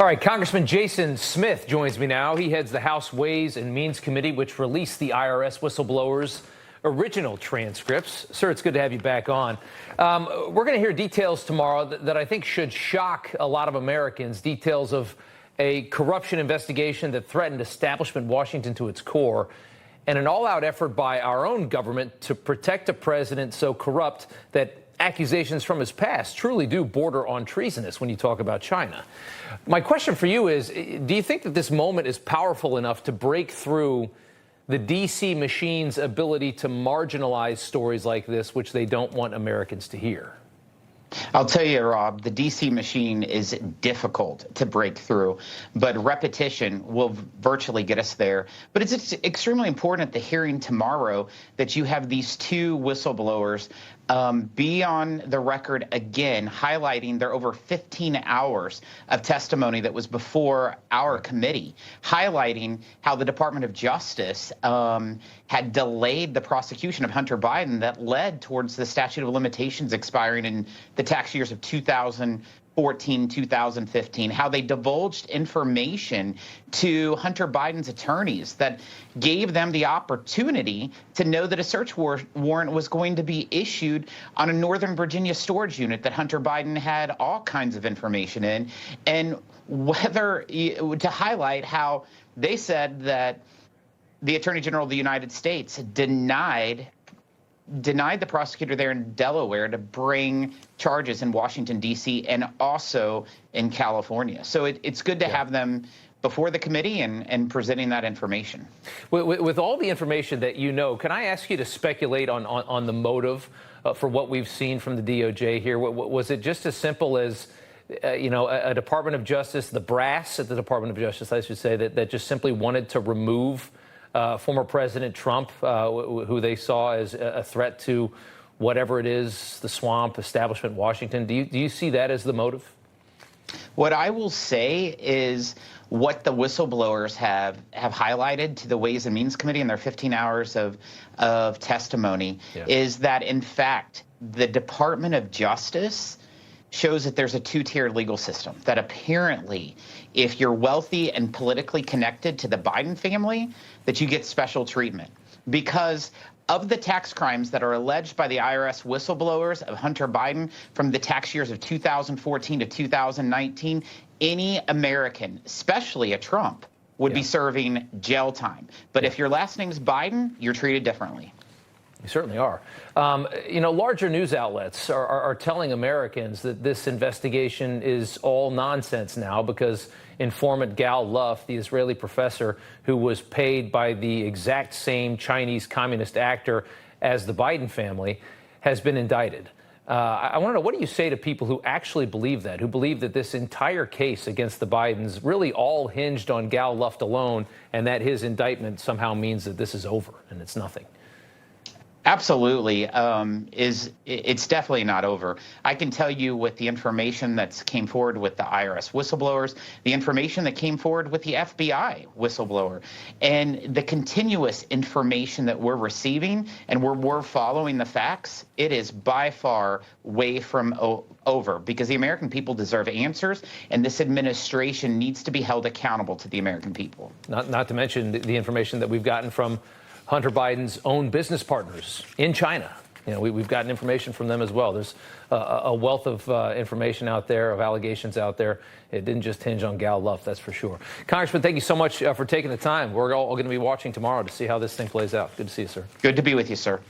All right, Congressman Jason Smith joins me now. He heads the House Ways and Means Committee, which released the IRS whistleblowers' original transcripts. Sir, it's good to have you back on. We're going to hear details tomorrow that I think should shock a lot of Americans, details of a corruption investigation that threatened establishment Washington to its core, and an all-out effort by our own government to protect a president so corrupt that accusations from his past truly do border on treasonous when you talk about China. My question for you is, do you think that this moment is powerful enough to break through the D.C. machine's ability to marginalize stories like this, which they don't want Americans to hear? I'll tell you, Rob, the D.C. machine is difficult to break through, but repetition will virtually get us there. But it's extremely important at the hearing tomorrow that you have these two whistleblowers be on the record again, highlighting their over 15 hours of testimony that was before our committee, highlighting how the Department of Justice had delayed the prosecution of Hunter Biden that led towards the statute of limitations expiring in the tax years of 2014, 2015, how they divulged information to Hunter Biden's attorneys that gave them the opportunity to know that a search warrant was going to be issued on a Northern Virginia storage unit that Hunter Biden had all kinds of information in, and whether to highlight how they said that the Attorney General of the United States denied the prosecutor there in Delaware to bring charges in Washington, D.C., and also in California. So it's good to have them before the committee and presenting that information. With all the information that you know, can I ask you to speculate on the motive for what we've seen from the DOJ here? Was it just as simple as, a Department of Justice, the brass at the Department of Justice, I should say, that just simply wanted to remove former President Trump, who they saw as a threat to whatever it is, the swamp, establishment, Washington? Do you see that as the motive? What I will say is what the whistleblowers have highlighted to the Ways and Means Committee in their 15 hours of testimony is that, in fact, the Department of Justice shows that there's a two-tiered legal system, that apparently if you're wealthy and politically connected to the Biden family, that you get special treatment. Because of the tax crimes that are alleged by the IRS whistleblowers of Hunter Biden from the tax years of 2014 to 2019, any American, especially a Trump, would be serving jail time. But if your last name is Biden, you're treated differently. You certainly are. Larger news outlets are telling Americans that this investigation is all nonsense now because informant Gal Luft, the Israeli professor who was paid by the exact same Chinese communist actor as the Biden family, has been indicted. I want to know, what do you say to people who actually believe that, who believe that this entire case against the Bidens really all hinged on Gal Luft alone, and that his indictment somehow means that this is over and it's nothing? Absolutely. It's definitely not over. I can tell you with the information that came forward with the IRS whistleblowers, the information that came forward with the FBI whistleblower, and the continuous information that we're receiving, and we're following the facts, it is by far way from over, because the American people deserve answers, and this administration needs to be held accountable to the American people. Not to mention the information that we've gotten from Hunter Biden's own business partners in China. We've gotten information from them as well. There's a wealth of information out there, of allegations out there. It didn't just hinge on Gal Luft, that's for sure. Congressman, thank you so much for taking the time. We're all going to be watching tomorrow to see how this thing plays out. Good to see you, sir. Good to be with you, sir.